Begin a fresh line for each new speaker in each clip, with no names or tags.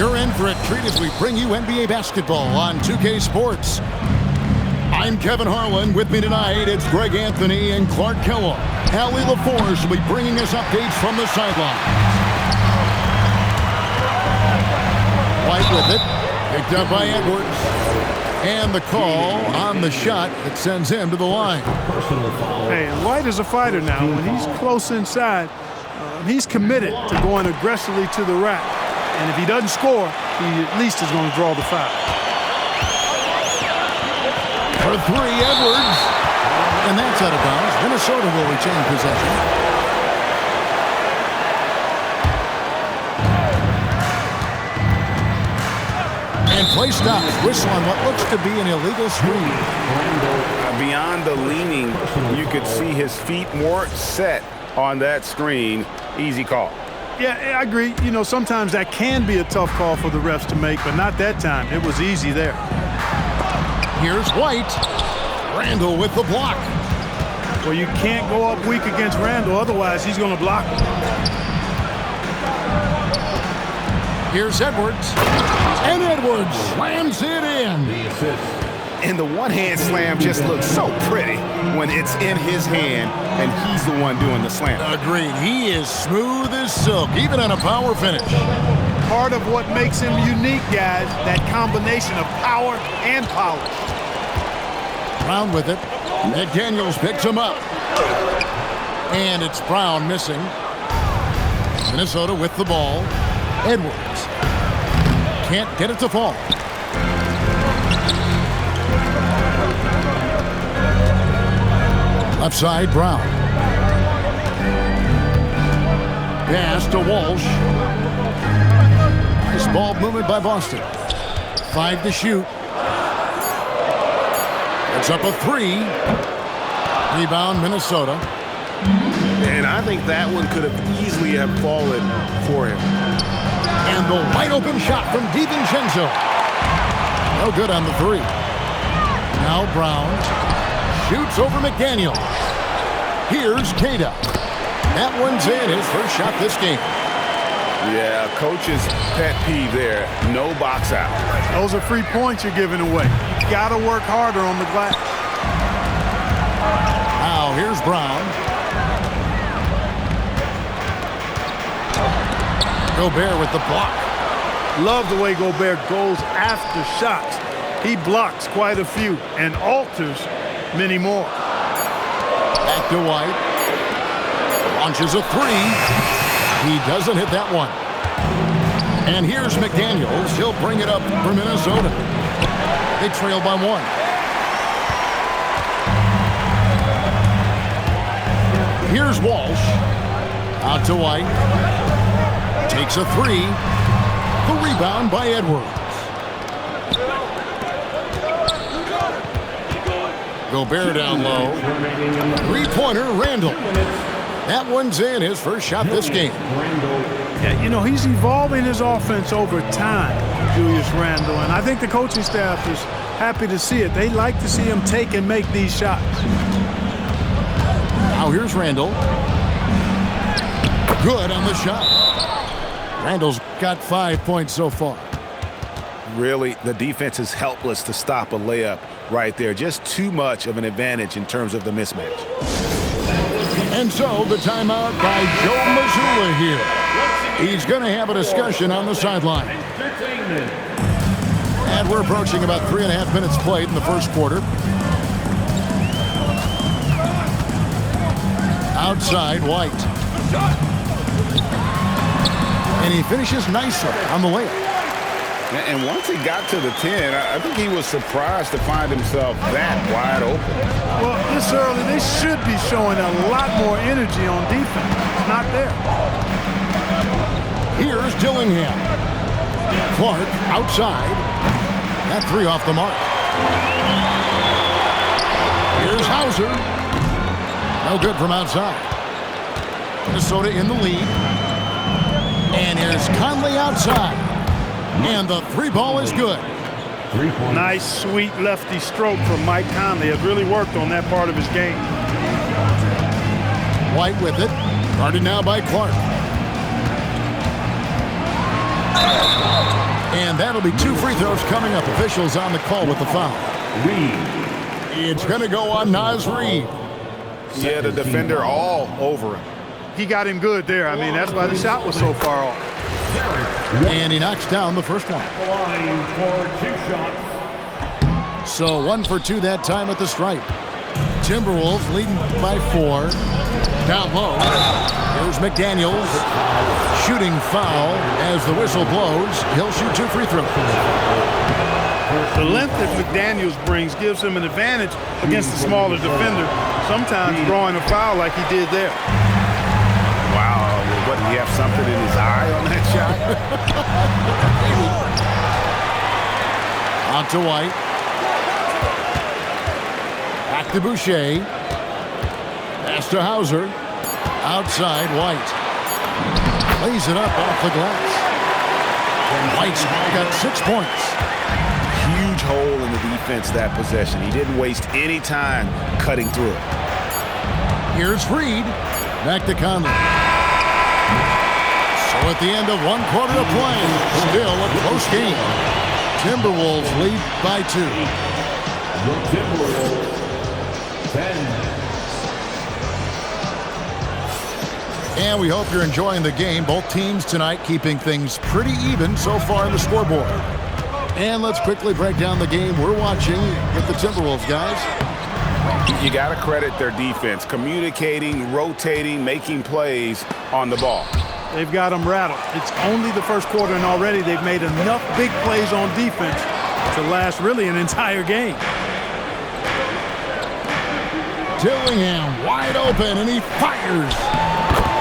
You're in for a treat as we bring you NBA basketball on 2K Sports. I'm Kevin Harlan. With me tonight, it's Greg Anthony and Clark Kellogg. Allie LaForce will be bringing us updates from the sideline. White with it. Picked up by Edwards. And the call on the shot that sends him to the line.
Hey, and White is a fighter now. When he's close inside, he's committed to going aggressively to the rack. And if he doesn't score, he at least is going to draw the foul.
For three, Edwards. And that's out of bounds. Minnesota will retain possession. And play stops. Whistle on what looks to be an illegal screen.
Beyond the leaning, you could see his feet more set on that screen. Easy call.
Yeah, I agree. You know, sometimes that can be a tough call for the refs to make, but not that time. It was easy there.
Here's White. Randall with the block.
Well, you can't go up weak against Randall, otherwise he's going to block him.
Here's Edwards. And Edwards slams it in.
And the one-hand slam just looks so pretty when it's in his hand and he's the one doing the slam.
Agreed. He is smooth as silk, even on a power finish.
Part of what makes him unique, guys, that combination of power and polish.
Brown with it. McDaniels picks him up. And it's Brown missing. Minnesota with the ball. Edwards. Can't get it to fall. Left side, Brown. Pass to Walsh. Nice ball movement by Boston. 5 to shoot. It's up a 3. Rebound, Minnesota.
And I think that one could have easily have fallen for him.
And the wide open shot from DiVincenzo. No good on the 3. Now Brown shoots over McDaniel. Here's Queta. That one's in, his first shot this game.
Yeah, coach's pet peeve there. No box out.
Those are free points you're giving away. You got to work harder on the glass.
Now here's Brown. Gobert with the block.
Love the way Gobert goes after shots. He blocks quite a few and alters many more.
Back to White. Launches a 3. He doesn't hit that one. And here's McDaniels. He'll bring it up for Minnesota. They trail by 1. Here's Walsh. Out to White. Takes a 3. The rebound by Edwards. Gobert down low. Three-pointer, Randall. That one's in, his first shot this game.
Yeah, you know, he's evolving his offense over time, Julius Randle, and I think the coaching staff is happy to see it. They like to see him take and make these shots.
Now here's Randall. Good on the shot. Randall's got 5 points so far.
Really, the defense is helpless to stop a layup right there. Just too much of an advantage in terms of the mismatch.
And so the timeout by Joe Mazzulla here. He's going to have a discussion on the sideline. And we're approaching about 3.5 minutes played in the first quarter. Outside, White. And he finishes nicely on the layup.
And once he got to the 10, I think he was surprised to find himself that wide open.
Well, this early, they should be showing a lot more energy on defense. It's not there.
Here's Dillingham. Clark outside. That 3 off the mark. Here's Hauser. No good from outside. Minnesota in the lead. And here's Conley outside. And the 3 ball is good.
Nice, sweet lefty stroke from Mike Conley. It really worked on that part of his game.
White with it. Guarded now by Clark. And that'll be 2 free throws coming up. Officials on the call with the foul. It's going to go on Naz Reid.
Yeah, the defender all over him.
He got him good there. I mean, that's why the shot was so far off.
And he knocks down the first one. So 1 for 2 that time at the stripe. Timberwolves leading by 4. Down low. Here's McDaniels. Shooting foul as the whistle blows. He'll shoot 2 free throws.
The length that McDaniels brings gives him an advantage against the smaller defender, sometimes drawing a foul like he did there.
Wow, what, did he have something in his eye on that shot?
Out to White. Back to Boucher. Pass to Hauser. Outside, White. Lays it up off the glass. White's got 6 points.
Huge hole in the defense that possession. He didn't waste any time cutting through it.
Here's Reid. Back to Conley. So at the end of 1 quarter of play, still a close game. Timberwolves lead by 2.
The Timberwolves 10.
And we hope you're enjoying the game. Both teams tonight keeping things pretty even so far in the scoreboard. And let's quickly break down the game we're watching with the Timberwolves, guys.
You got to credit their defense, communicating, rotating, making plays on the ball.
They've got them rattled. It's only the first quarter, and already they've made enough big plays on defense to last really an entire game.
Dillingham wide open, and he fires.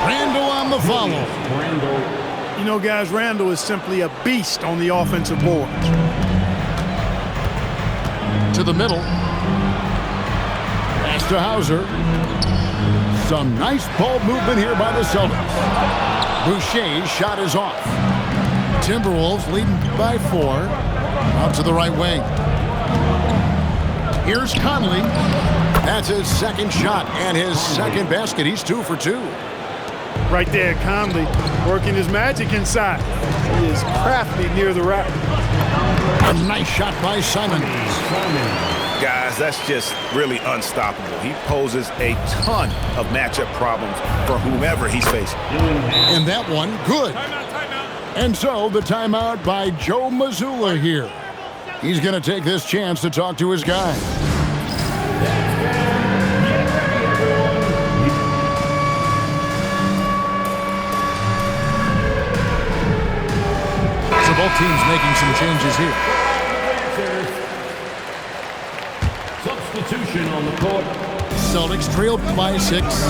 Randall on the follow.
You know, guys, Randall is simply a beast on the offensive boards.
To the middle. Pass to Hauser. Some nice ball movement here by the Celtics. Boucher's shot is off. Timberwolves leading by 4. Out to the right wing. Here's Conley. That's his second shot and his second basket. He's 2 for 2.
Right there, Conley working his magic inside. He is crafty near the rack.
A nice shot by Simon.
Guys, that's just really unstoppable. He poses a ton of matchup problems for whomever he's facing.
And that one, good. And so the timeout by Joe Mazzulla here. He's going to take this chance to talk to his guy. So both teams making some changes here.
Substitution on the court.
Celtics trailed by 6.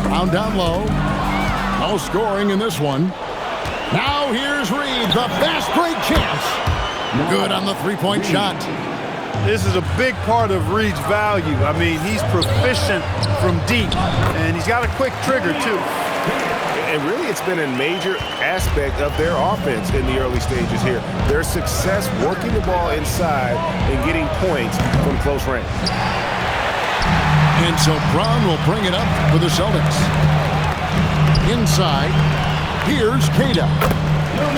Brown down low. No scoring in this one. Now here's Reid, the fast break chance. Good on the three-point shot.
This is a big part of Reid's value. I mean, he's proficient from deep, and he's got a quick trigger, too.
And really, it's been a major aspect of their offense in the early stages here. Their success working the ball inside and getting points from close range.
And so Brown will bring it up for the Celtics. Inside, here's Queta.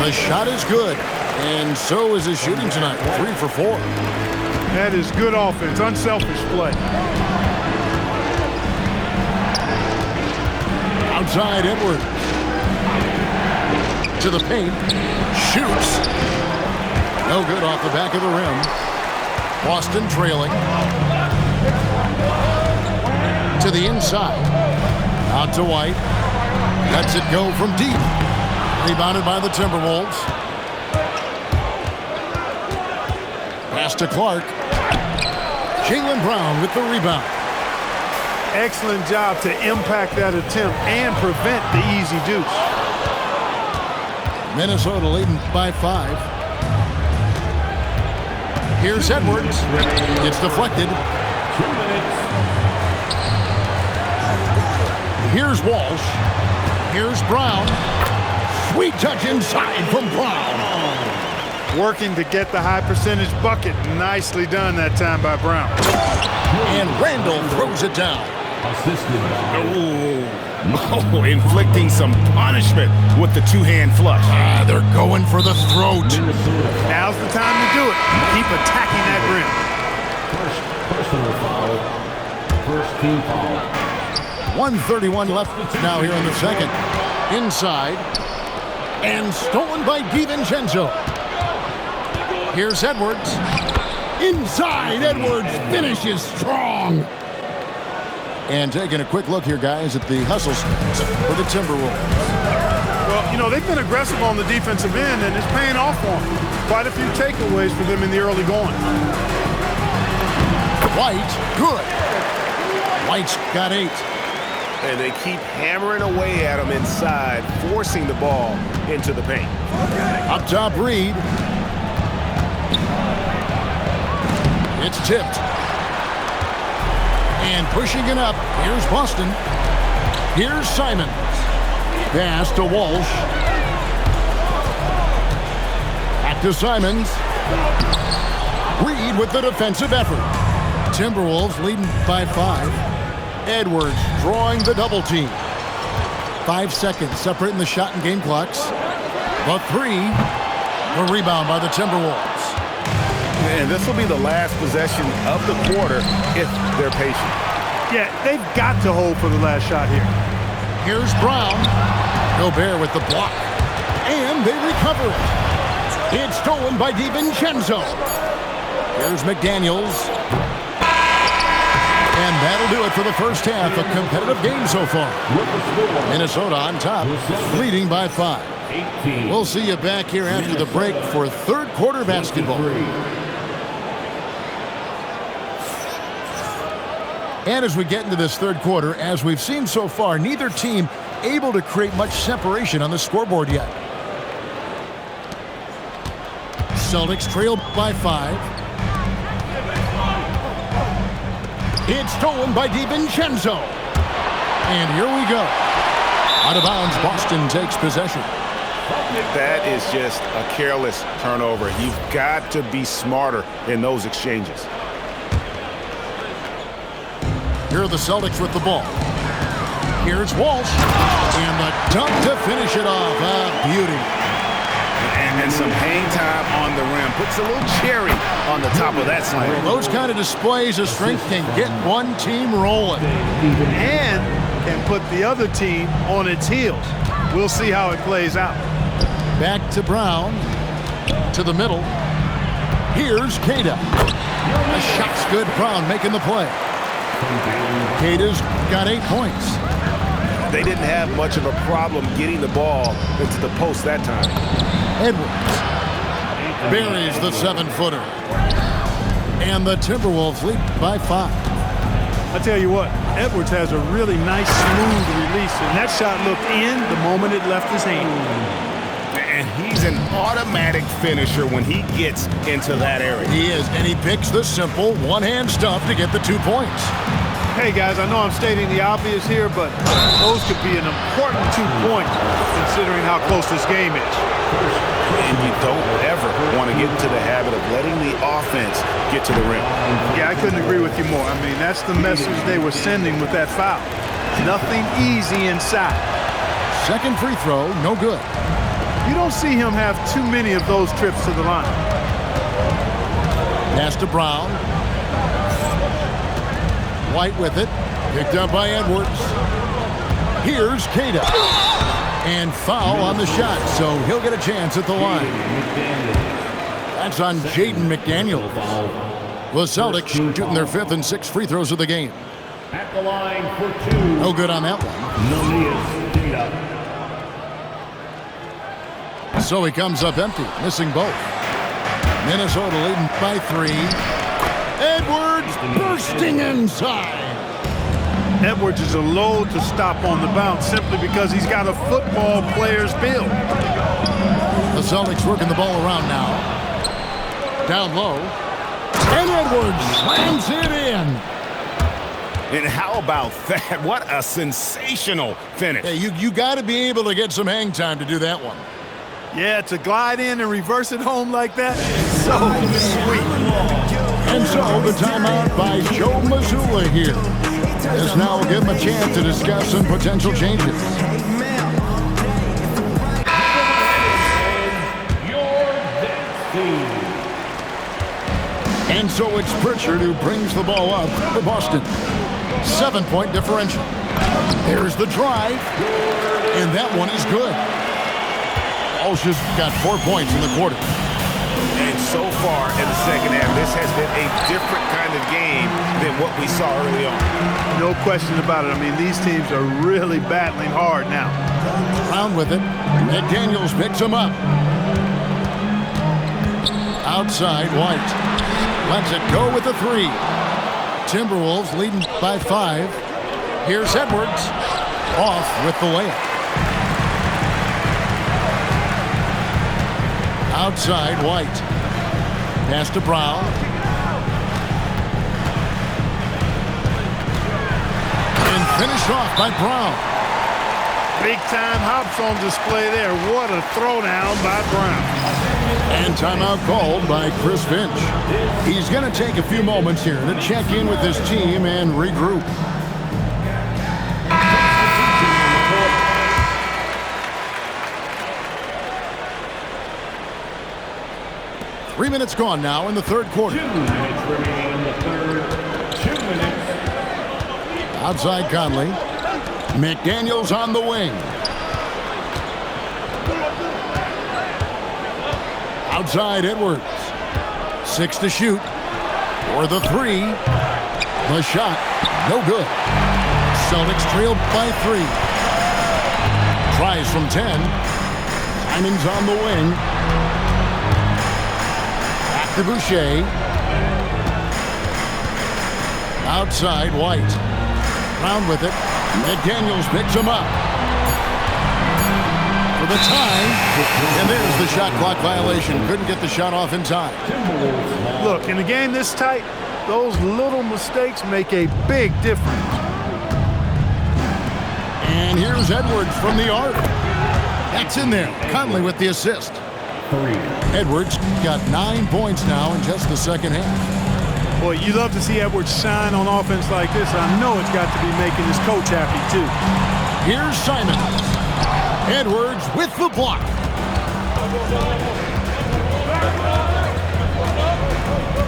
The shot is good, and so is his shooting tonight. 3 for 4.
That is good offense, unselfish play.
Outside, Edwards. To the paint. Shoots. No good off the back of the rim. Boston trailing. To the inside. Out to White. Lets it go from deep. Rebounded by the Timberwolves. Pass to Clark. Jaylen Brown with the rebound.
Excellent job to impact that attempt and prevent the easy deuce.
Minnesota leading by 5. Here's Edwards. It's deflected.
2 minutes.
Here's Walsh. Here's Brown. Sweet touch inside from Brown.
Working to get the high percentage bucket. Nicely done that time by Brown.
And Randall throws it down.
Assisted by
Oh, inflicting some punishment with the two-hand flush.
They're going for the throat.
Now's the time to do it. Keep attacking that rim.
First personal foul. First team foul.
1:31 left now here in the second. Inside. And stolen by DiVincenzo. Here's Edwards. Inside, Edwards finishes strong. And taking a quick look here, guys, at the hustles for the Timberwolves.
Well, you know, they've been aggressive on the defensive end, and it's paying off for them. Quite a few takeaways for them in the early going.
White, good. White's got 8.
And they keep hammering away at him inside, forcing the ball into the paint.
Up top, Reed. It's tipped. And pushing it up, here's Boston. Here's Simons. Pass to Walsh. Back to Simons. Reed with the defensive effort. Timberwolves leading by 5. Edwards drawing the double team. 5 seconds separating the shot and game clocks. The 3. The rebound by the Timberwolves.
And this will be the last possession of the quarter if they're patient.
Yeah, they've got to hold for the last shot here.
Here's Brown. Gobert with the block. And they recover it. It's stolen by DiVincenzo. Here's McDaniels. And that'll do it for the first half. A competitive game so far. Minnesota on top, leading by 5. We'll see you back here after the break for third quarter basketball. And as we get into this third quarter, as we've seen so far, neither team able to create much separation on the scoreboard yet. Celtics trail by 5. It's stolen by DiVincenzo. And here we go. Out of bounds, Boston takes possession.
That is just a careless turnover. You've got to be smarter in those exchanges.
Here are the Celtics with the ball. Here's Walsh. And the dunk to finish it off. A beauty.
And some hang time on the rim. Puts a little cherry on the top of that slam.
Those kind of displays of strength can get one team rolling.
And can put the other team on its heels. We'll see how it plays out.
Back to Brown. To the middle. Here's Queta. The shot's good. Brown making the play. Queta's got 8 points.
They didn't have much of a problem getting the ball into the post that time.
Edwards buries the 7-footer. And the Timberwolves lead by 5.
I tell you what, Edwards has a really nice, smooth release, and that shot looked in the moment it left his hand.
And he's an automatic finisher when he gets into that area.
He is, and he picks the simple one-hand stuff to get the 2 points.
Hey, guys, I know I'm stating the obvious here, but those could be an important 2 points considering how close this game is.
And you don't ever want to get into the habit of letting the offense get to the rim.
Yeah, I couldn't agree with you more. I mean, that's the message they were sending with that foul. Nothing easy inside.
Second free throw, no good.
You don't see him have too many of those trips to the line.
Pass to Brown. White with it. Picked up by Edwards. Here's Queta. And foul on the shot, so he'll get a chance at the line. That's on Jaden McDaniels. The Celtics shooting their 5th and 6th free throws of the game.
At the line for 2.
No good on that one. So he comes up empty, missing both. Minnesota leading by 3. Edwards bursting inside.
Edwards is a load to stop on the bounce simply because he's got a football player's build.
The Celtics working the ball around now. Down low. And Edwards slams it in.
And how about that? What a sensational finish.
Hey, you got to be able to get some hang time to do that one.
Yeah, to glide in and reverse it home like that, so sweet.
And so the timeout by Joe Mazzulla here. This now will give them a chance to discuss some potential changes. And so it's Pritchard who brings the ball up for Boston. 7-point differential. There's the drive, and that one is good. Walsh has got 4 points in the quarter.
And so far in the second half, this has been a different kind of game than what we saw early on.
No question about it. I mean, these teams are really battling hard now.
Brown with it. McDaniels picks him up. Outside, White. Lets it go with the 3. Timberwolves leading by 5. Here's Edwards. Off with the layup. Outside, White. Pass to Brown. And finished off by Brown.
Big-time hops on display there. What a throwdown by Brown.
And timeout called by Chris Finch. He's going to take a few moments here to check in with his team and regroup. Three minutes gone now in the third quarter.
2 minutes remaining in the third. 2 minutes.
Outside Conley. McDaniels on the wing. Outside Edwards. 6 to shoot. For the 3. The shot. No good. Celtics trailed by 3. Tries from 10. Simon's on the wing. Back to Boucher. Outside White. Brown with it. McDaniels picks him up. For the tie. And there's the shot clock violation. Couldn't get the shot off in time.
Look, in a game this tight, those little mistakes make a big difference.
And here's Edwards from the arc. That's in there. Conley with the assist.
3.
Edwards got 9 points now in just the second half.
Boy, you love to see Edwards shine on offense like this. I know it's got to be making his coach happy, too.
Here's Simons. Edwards with the block.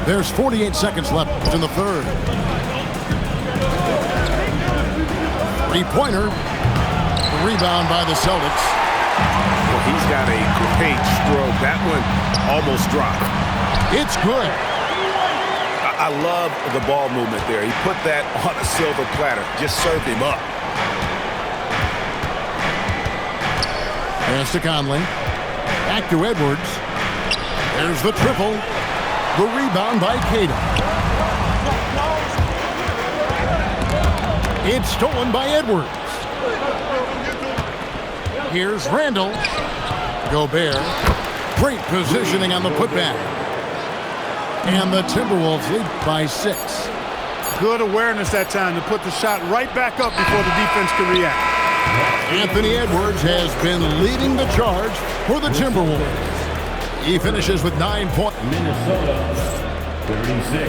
There's 48 seconds left in the third. Three-pointer. Rebound by the Celtics.
Well, he's got a great stroke. That one almost dropped.
It's good.
I love the ball movement there. He put that on a silver platter. Just served him up.
Pass to Conley. Back to Edwards. There's the triple. The rebound by Cato. It's stolen by Edwards. Here's Randall. Gobert. Great positioning on the putback. And the Timberwolves lead by 6.
Good awareness that time to put the shot right back up before the defense can react.
Anthony Edwards has been leading the charge for the Timberwolves. He finishes with 9 points.
Minnesota, 36.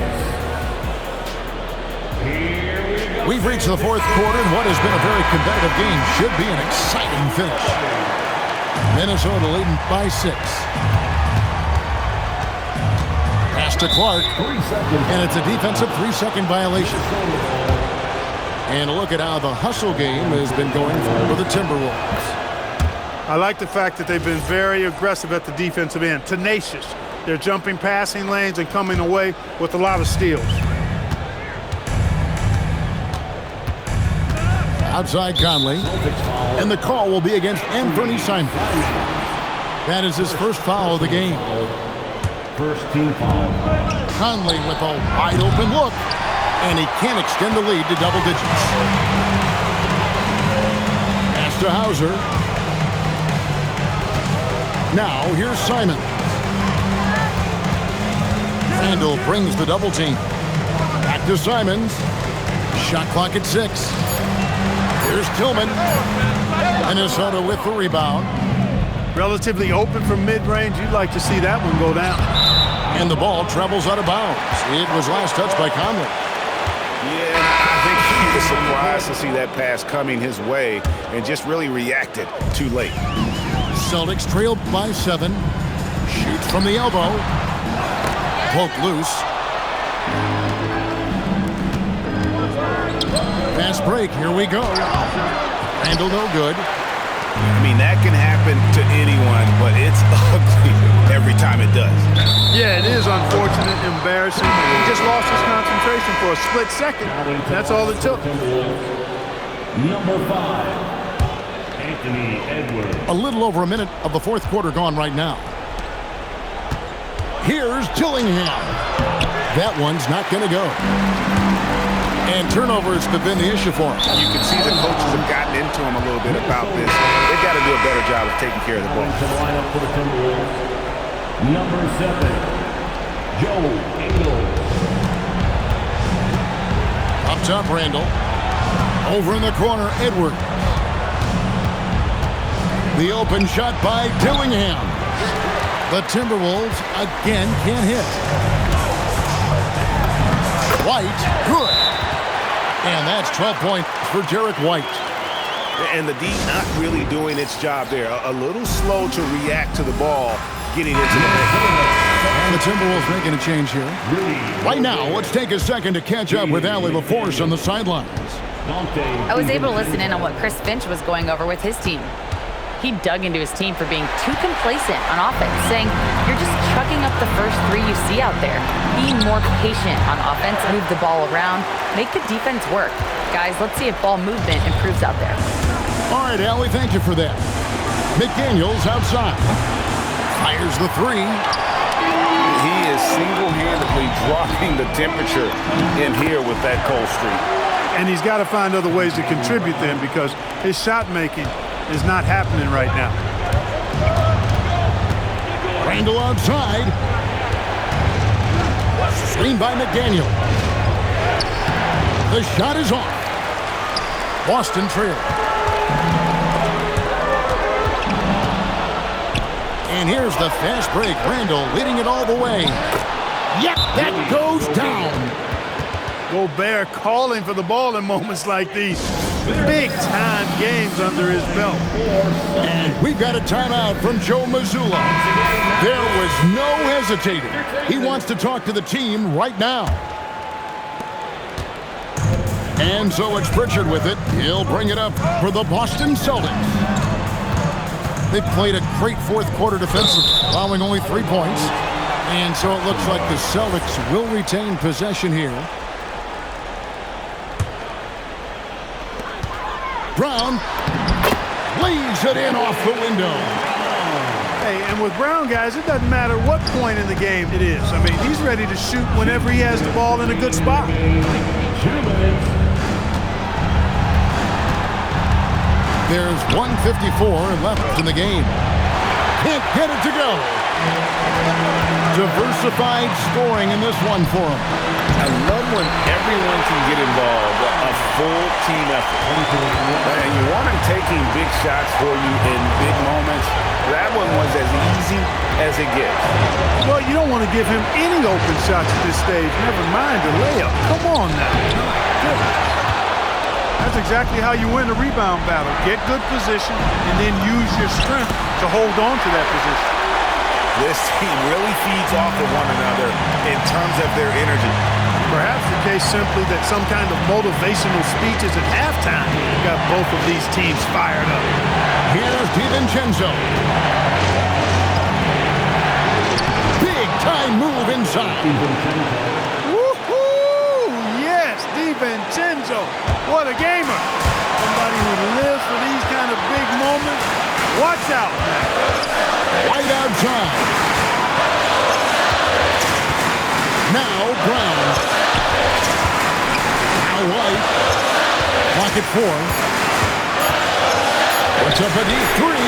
Here we go.
We've reached the fourth quarter, and what has been a very competitive game should be an exciting finish. Minnesota leading by 6. Pass to Clark,
3 seconds.
and it's a defensive 3-second violation. And a look at how the hustle game has been going for the Timberwolves.
I like the fact that they've been very aggressive at the defensive end, tenacious. They're jumping passing lanes and coming away with a lot of steals.
Outside Conley, and the call will be against Anthony Simons. That is his first foul of the game.
First team foul.
Conley with a wide open look, and he can't extend the lead to double digits. Pass to Hauser. Now here's Simon. Randall brings the double team. Back to Simons. Shot clock at 6. Here's Tillman. Minnesota with the rebound.
Relatively open from mid-range. You'd like to see that one go down.
And the ball travels out of bounds. It was last touched by Conley.
Yeah, I think he was surprised to see that pass coming his way and just really reacted too late.
Celtics trailed by 7. Shoots from the elbow. Poke loose. Fast break. Here we go. Randall no good.
I mean, that can happen to anyone, but it's ugly every time it does.
Yeah, it is unfortunate, embarrassing. He just lost his concentration for a split second. That's all it took.
Number 5, Anthony Edwards.
A little over a minute of the fourth quarter gone right now. Here's Dillingham. That one's not going to go. And turnovers have been the issue for him.
You can see the coaches have gotten into him a little bit about this. They've got to do a better job of taking care of the ball.
To the lineup for the Timberwolves. Number 7, Joe Ingles.
Up top, Randall. Over in the corner, Edwards. The open shot by Dillingham. The Timberwolves again can't hit. White, good. And that's 12 points for Derek White.
And the D not really doing its job there. A little slow to react to the ball getting into the net.
And the Timberwolves making a change here. Right now, let's take a second to catch up with Allie LaForce on the sidelines.
I was able to listen in on what Chris Finch was going over with his team. He dug into his team for being too complacent on offense, saying, you're just chucking up the first 3 you see out there. Be more patient on offense, move the ball around, make the defense work. Guys, let's see if ball movement improves out there.
All right, Allie, thank you for that. McDaniels outside. Fires the 3.
He is single-handedly dropping the temperature in here with that cold streak.
And he's got to find other ways to contribute then, because his shot making is not happening right now.
Randall outside. Screen by McDaniel. The shot is off. Boston trail. And here's the fast break. Randall leading it all the way. Yep, that goes down.
Gobert calling for the ball in moments like these. Big-time games under his belt.
And we've got a timeout from Joe Mazzulla. There was no hesitating. He wants to talk to the team right now. And so it's Pritchard with it. He'll bring it up for the Boston Celtics. They played a great fourth quarter defensively, allowing only 3 points. And so it looks like the Celtics will retain possession here. Brown lays it in off the window.
Hey, and with Brown, guys, it doesn't matter what point in the game it is. I mean, he's ready to shoot whenever he has the ball in a good spot.
2 minutes.
There's 1:54 left in the game. Can't get it to go. Diversified scoring in this one for him.
I love when everyone can get involved, a full team effort. And you want him taking big shots for you in big moments. That one was as easy as it gets.
Well, you don't want to give him any open shots at this stage, never mind the layup. Come on now. Good. That's exactly how you win a rebound battle. Get good position and then use your strength to hold on to that position.
This team really feeds off of one another in terms of their energy.
Perhaps the case simply that some kind of motivational speeches at halftime got both of these teams fired up.
Here's DiVincenzo. Big time move inside.
Woohoo! Yes, DiVincenzo. What a gamer. Somebody who lives for these kind of big moments. Watch out.
Right outside. Now Brown. Now White. Clock at 4. What's up a deep 3.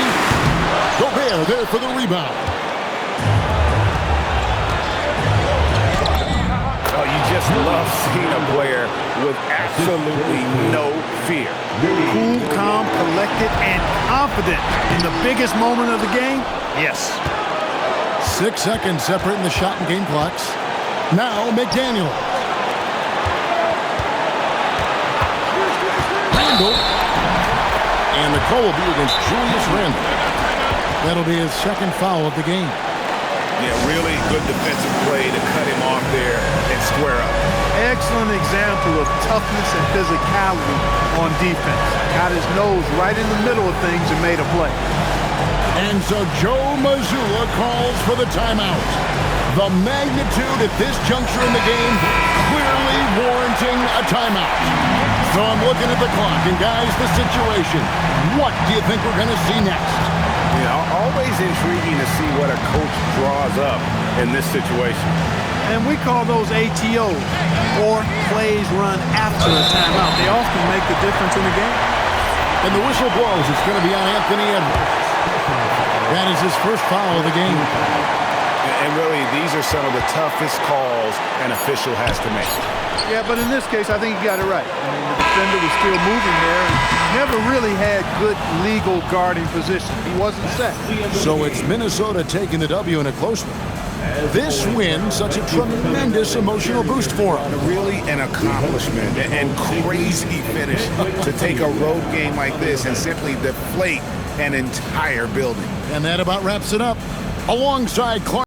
Gobert there for the rebound.
Oh, you just love seeing a player with absolutely no fear.
Cool, calm, collected, and confident in the biggest moment of the game? Yes.
6 seconds separating the shot and game clocks. Now McDaniel. Randall. And the call will be against Julius Randall. That'll be his second foul of the game.
Yeah, really good defensive play to cut him off there and square up.
Excellent example of toughness and physicality on defense. Got his nose right in the middle of things and made a play.
And so Joe Mazzulla calls for the timeout. The magnitude at this juncture in the game clearly warranting a timeout. So I'm looking at the clock, and guys, the situation. What do you think we're going to see next?
You know, always intriguing to see what a coach draws up in this situation.
And we call those ATOs, or plays run after a timeout. They often make the difference in the game.
And the whistle blows. It's going to be on Anthony Edwards. That is his first foul of the game.
And really, these are some of the toughest calls an official has to make.
Yeah, but in this case, I think he got it right. I mean, the defender was still moving there and never really had good legal guarding position. He wasn't set.
So it's Minnesota taking the W in a close one. This win, such a tremendous emotional boost for them.
Really an accomplishment and crazy finish to take a road game like this and simply deflate an entire building.
And that about wraps it up. Alongside Clark.